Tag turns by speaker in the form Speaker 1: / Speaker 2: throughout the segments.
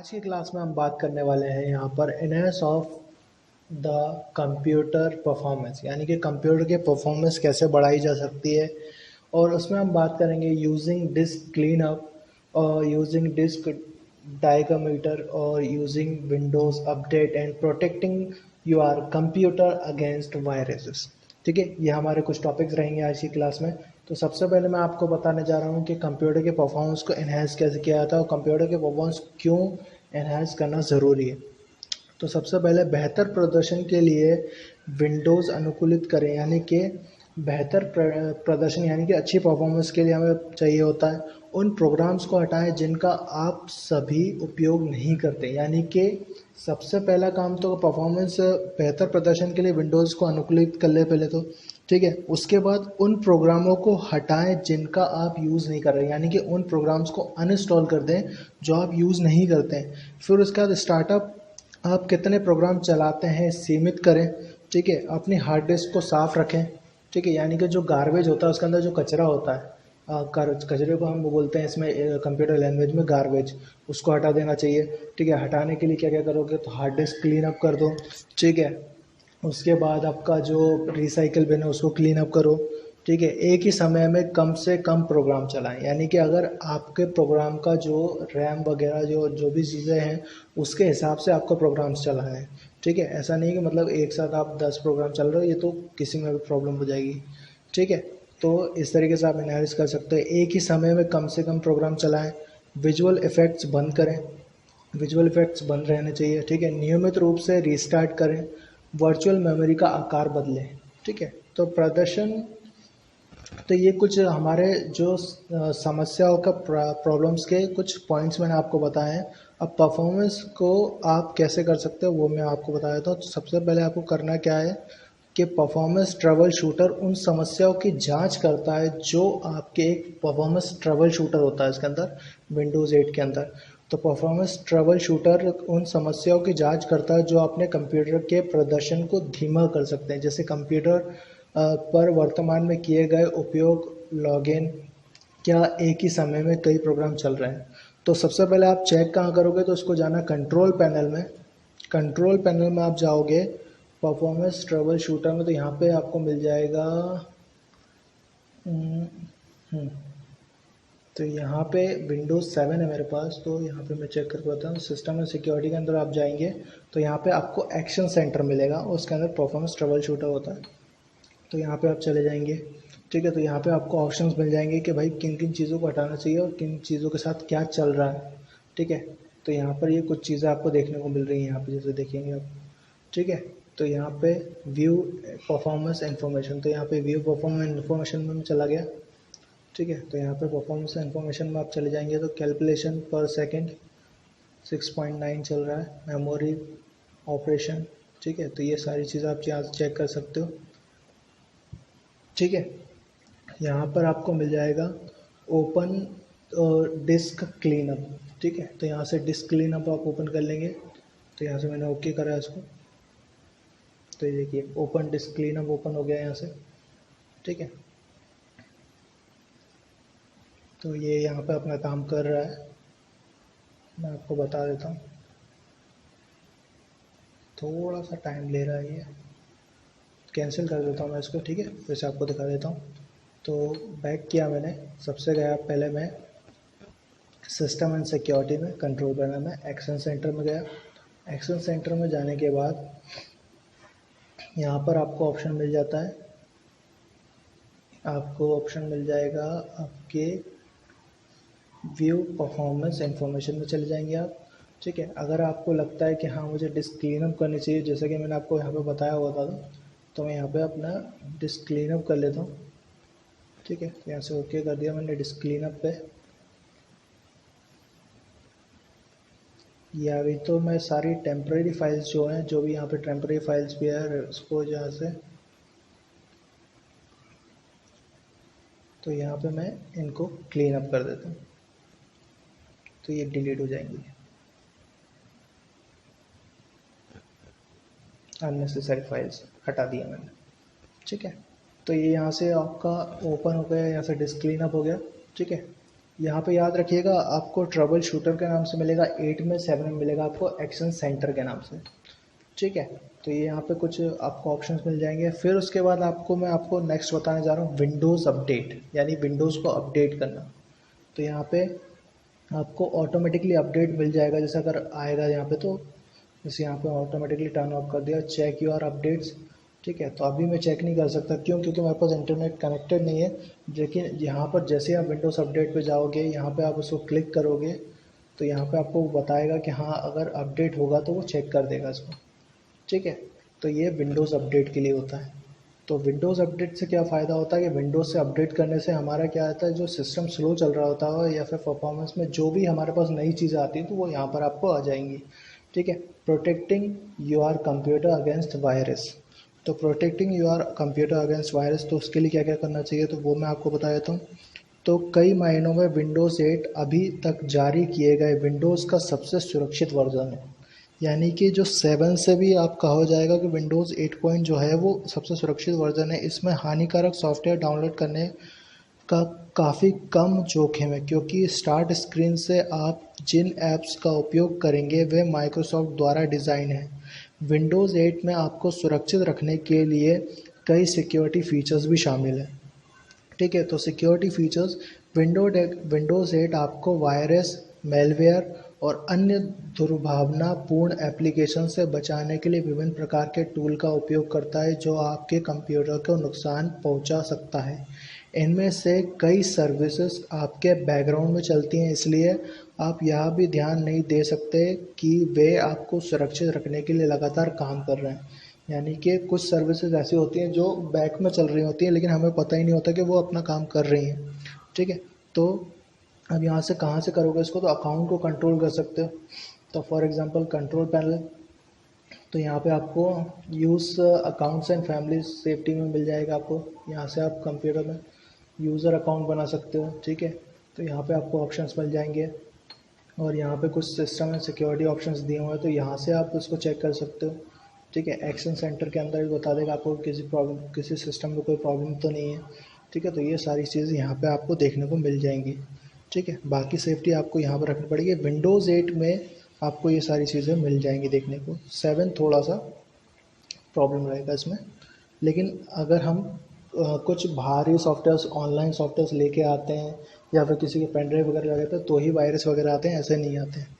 Speaker 1: आज की क्लास में हम बात करने वाले हैं यहाँ पर enhance of the computer performance, यानी कि कंप्यूटर के परफॉर्मेंस कैसे बढ़ाई जा सकती है। और उसमें हम बात करेंगे यूजिंग डिस्क क्लीन अप और यूजिंग डिस्क डायगोमीटर और using Windows update and protecting your computer against viruses. ठीक है, ये हमारे कुछ टॉपिक्स रहेंगे आज की क्लास में। तो सबसे पहले मैं आपको बताने जा रहा हूँ कि कंप्यूटर के परफॉर्मेंस को एनहांस कैसे किया जाता है और कंप्यूटर के परफॉर्मेंस क्यों एनहांस करना ज़रूरी है। तो सबसे पहले बेहतर प्रदर्शन के लिए विंडोज़ अनुकूलित करें, यानी कि बेहतर प्रदर्शन यानी कि अच्छी परफॉर्मेंस के लिए हमें चाहिए होता है उन प्रोग्राम्स को हटाएं जिनका आप सभी उपयोग नहीं करते। यानी कि सबसे पहला काम तो परफॉर्मेंस बेहतर प्रदर्शन के लिए विंडोज़ को अनुकूलित कर ले पहले तो, ठीक है। उसके बाद उन प्रोग्रामों को हटाएं जिनका आप यूज़ नहीं कर रहे, यानी कि उन प्रोग्राम्स को अनइंस्टॉल कर दें जो आप यूज़ नहीं करते हैं। फिर उसके बाद स्टार्टअप आप कितने प्रोग्राम चलाते हैं सीमित करें, ठीक है। अपनी हार्ड डिस्क को साफ़ रखें, ठीक है, यानी कि जो गार्बेज होता है उसके अंदर जो कचरा होता है, कचरे को हम बोलते हैं इसमें कंप्यूटर लैंग्वेज में गार्बेज, उसको हटा देना चाहिए। ठीक है, हटाने के लिए क्या क्या करोगे तो हार्ड डिस्क क्लीन अप कर दो, ठीक है। उसके बाद आपका जो रिसाइकिल बिन है उसको क्लीन अप करो, ठीक है। एक ही समय में कम से कम प्रोग्राम चलाएं, यानी कि अगर आपके प्रोग्राम का जो रैम वगैरह जो जो भी चीज़ें हैं उसके हिसाब से आपको प्रोग्राम्स चलाना है, ठीक है। ऐसा नहीं कि मतलब एक साथ आप 10 प्रोग्राम चल रहे हो, ये तो किसी में भी प्रॉब्लम हो जाएगी, ठीक है। तो इस तरीके से आप एनालिसिस कर सकते हैं। एक ही समय में कम से कम प्रोग्राम चलाएं, विजुअल इफ़ेक्ट्स बंद करें, विजुअल इफ़ेक्ट्स बंद रहने चाहिए, ठीक है। नियमित रूप से रीस्टार्ट करें, वर्चुअल मेमोरी का आकार बदलें, ठीक है। तो प्रदर्शन, तो ये कुछ हमारे जो समस्याओं का प्रॉब्लम्स के कुछ पॉइंट्स मैंने आपको बताए हैं। अब परफॉर्मेंस को आप कैसे कर सकते हो वो मैं आपको बता देता हूँ। तो सबसे पहले आपको करना क्या है कि परफॉर्मेंस ट्रबल शूटर उन समस्याओं की जांच करता है जो आपके एक परफॉर्मेंस ट्रबल शूटर होता है इसके अंदर, विंडोज़ 8 के अंदर। तो परफॉर्मेंस ट्रबल शूटर उन समस्याओं की जांच करता है जो अपने कंप्यूटर के प्रदर्शन को धीमा कर सकते हैं, जैसे कंप्यूटर पर वर्तमान में किए गए उपयोग, लॉगिन, क्या एक ही समय में कई प्रोग्राम चल रहे हैं। तो सबसे पहले आप चेक कहाँ करोगे तो उसको जाना कंट्रोल पैनल में। कंट्रोल पैनल में आप जाओगे परफॉर्मेंस ट्रबल शूटर में, तो यहाँ पे आपको मिल जाएगा हम्म, हम्म, तो यहाँ पे विंडोज़ 7 है मेरे पास, तो यहाँ पे मैं चेक कर पाता हूँ। सिस्टम एंड सिक्योरिटी के अंदर आप जाएंगे तो यहाँ पे आपको एक्शन सेंटर मिलेगा और उसके अंदर परफॉर्मेंस ट्रबल शूटर होता है। तो यहाँ पे आप चले जाएंगे, ठीक है। तो यहाँ पे आपको ऑप्शंस मिल जाएंगे कि भाई किन किन चीज़ों को हटाना चाहिए और किन चीज़ों के साथ क्या चल रहा है, ठीक है। तो यहाँ पर ये कुछ चीज़ें आपको देखने को मिल रही हैं यहाँ पे, जैसे देखेंगे आप, ठीक है। तो यहाँ पे व्यू परफॉर्मेंस इन्फॉर्मेशन, तो यहाँ पे व्यू परफॉर्मेंस इन्फॉर्मेशन में चला गया, ठीक है। तो यहाँ पे परफॉर्मेंस इन्फॉर्मेशन में आप चले जाएंगे तो कैलकुलेशन पर सेकेंड 6.9 चल रहा है, मेमोरी ऑपरेशन, ठीक है। तो ये सारी चीज़ें आप यहाँ चेक कर सकते हो, ठीक है। यहाँ पर आपको मिल जाएगा ओपन डिस्क क्लीनअप, ठीक है। तो यहाँ से डिस्क क्लीनअप आप ओपन कर लेंगे। तो यहाँ से मैंने ओके करा है इसको, तो ये देखिए ओपन डिस्क क्लीनअप ओपन हो गया यहाँ से, ठीक है। तो ये यहाँ पे अपना काम कर रहा है, मैं आपको बता देता हूँ। थोड़ा सा टाइम ले रहा है ये, कैंसिल कर देता हूँ मैं इसको, ठीक है। फिर से आपको दिखा देता हूँ। तो बैक किया मैंने, सबसे गया पहले मैं सिस्टम एंड सिक्योरिटी में, कंट्रोल पैनल में एक्शन सेंटर में गया। एक्शन सेंटर में जाने के बाद यहाँ पर आपको ऑप्शन मिल जाता है, आपको ऑप्शन मिल जाएगा आपके व्यू परफॉर्मेंस इन्फॉर्मेशन में चले जाएंगे आप, ठीक है। अगर आपको लगता है कि हाँ मुझे डिस्क क्लीनअप करनी चाहिए, जैसा कि मैंने आपको यहाँ पे बताया हुआ था, तो मैं यहाँ पे अपना डिस्क क्लीनअप कर लेता हूँ, ठीक है। तो यहाँ से ओके कर दिया मैंने डिस्क क्लीनअप पे। या अभी तो मैं सारी टेम्परेरी फाइल्स जो हैं, जो भी यहाँ पे टेम्परेरी फाइल्स भी है उसको यहाँ से, तो यहाँ पे मैं इनको क्लीन अप कर देता हूँ, तो ये डिलीट हो जाएंगी, अननेसेसरी फाइल्स हटा दिया मैंने, ठीक है। तो ये यहाँ से आपका ओपन हो गया, यहाँ से डिस्क क्लीन अप हो गया, ठीक है। यहाँ पे याद रखिएगा आपको ट्रबल शूटर के नाम से मिलेगा, 8 में 7 में मिलेगा आपको एक्शन सेंटर के नाम से। ठीक है, तो ये यहाँ पे कुछ आपको ऑप्शंस मिल जाएंगे। फिर उसके बाद मैं आपको नेक्स्ट बताने जा रहा हूँ विंडोज़ अपडेट, यानी विंडोज़ को अपडेट करना। तो यहाँ पे आपको ऑटोमेटिकली अपडेट मिल जाएगा, जैसे अगर आएगा यहाँ पे तो जैसे यहाँ पे ऑटोमेटिकली टर्न ऑफ कर दिया, चेक योर अपडेट्स। ठीक है, तो अभी मैं चेक नहीं कर सकता, क्यों? क्योंकि मेरे पास इंटरनेट कनेक्टेड नहीं है। लेकिन यहाँ पर जैसे आप विंडोज़ अपडेट पे जाओगे, यहाँ पे आप उसको क्लिक करोगे तो यहाँ पे आपको बताएगा कि हाँ अगर अपडेट होगा तो वो चेक कर देगा इसको। ठीक है, तो ये विंडोज़ अपडेट के लिए होता है। तो विंडोज़ अपडेट से क्या फ़ायदा होता है कि विंडोज़ से अपडेट करने से हमारा क्या आता है, जो सिस्टम स्लो चल रहा होता है या फिर परफॉर्मेंस में जो भी हमारे पास नई चीज़ें आती हैं तो वो यहाँ पर आपको आ जाएंगी। ठीक है, protecting your computer against virus. तो protecting your computer against virus, तो उसके लिए क्या क्या करना चाहिए तो वो मैं आपको बता देता हूँ। तो कई महीनों में विंडोज़ 8 अभी तक जारी किए गए विंडोज़ का सबसे सुरक्षित वर्जन है। यानी कि जो 7 से भी आप कहा जाएगा कि विंडोज़ 8 पॉइंट जो है वो सबसे सुरक्षित वर्जन है। इसमें हानिकारक सॉफ्टवेयर डाउनलोड करने का काफ़ी कम जोखिम है, क्योंकि स्टार्ट स्क्रीन से आप जिन ऐप्स का उपयोग करेंगे वे माइक्रोसॉफ्ट द्वारा डिज़ाइन हैं। विंडोज़ 8 में आपको सुरक्षित रखने के लिए कई सिक्योरिटी फीचर्स भी शामिल हैं। ठीक है, तो सिक्योरिटी फीचर्स, विंडोज़ 8 आपको वायरस, मेलवेयर और अन्य दुर्भावनापूर्ण एप्लीकेशन से बचाने के लिए विभिन्न प्रकार के टूल का उपयोग करता है जो आपके कंप्यूटर को नुकसान पहुंचा सकता है। इनमें से कई सर्विसेज आपके बैकग्राउंड में चलती हैं, इसलिए आप यह भी ध्यान नहीं दे सकते कि वे आपको सुरक्षित रखने के लिए लगातार काम कर रहे हैं। यानी कि कुछ सर्विसेज ऐसी होती हैं जो बैक में चल रही होती हैं लेकिन हमें पता ही नहीं होता कि वो अपना काम कर रही हैं। ठीक है, तो अब यहाँ से कहाँ से करोगे इसको, तो अकाउंट को कंट्रोल कर सकते हो। तो फॉर एग्जांपल कंट्रोल पैनल, तो यहाँ पे आपको use accounts and family safety में मिल जाएगा आपको। यहाँ से आप कंप्यूटर में यूज़र अकाउंट बना सकते हो। ठीक है, तो यहाँ पे आपको ऑप्शंस मिल जाएंगे और यहाँ पे कुछ सिस्टम एंड सिक्योरिटी ऑप्शंस दिए हुए हैं, तो यहाँ से आप उसको चेक कर सकते हो। ठीक है, एक्शन सेंटर के अंदर भी बता देगा आपको किसी सिस्टम में कोई प्रॉब्लम तो नहीं है। ठीक है, तो ये सारी चीज़ें यहाँ पे आपको देखने को मिल जाएंगी। ठीक है, बाकी सेफ्टी आपको यहाँ पर रखनी पड़ेगी। विंडोज़ 8 में आपको ये सारी चीज़ें मिल जाएंगी देखने को। 7 थोड़ा सा प्रॉब्लम रहेगा इसमें, लेकिन अगर हम कुछ बाहरी सॉफ्टवेयर्स, ऑनलाइन सॉफ्टवेयर्स लेके आते हैं या फिर किसी के पेन ड्राइव वगैरह लगाते हैं तो ही वायरस वगैरह आते हैं, ऐसे नहीं आते हैं।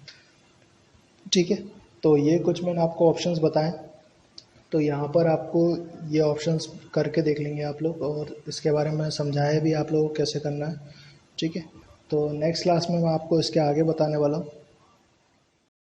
Speaker 1: ठीक है, तो ये कुछ मैंने आपको ऑप्शंस बताएं, तो यहाँ पर आपको ये ऑप्शंस करके देख लेंगे आप लोग, और इसके बारे में समझाया भी आप लोगों को कैसे करना है। ठीक है, तो नेक्स्ट क्लास में मैं आपको इसके आगे बताने वाला हूँ।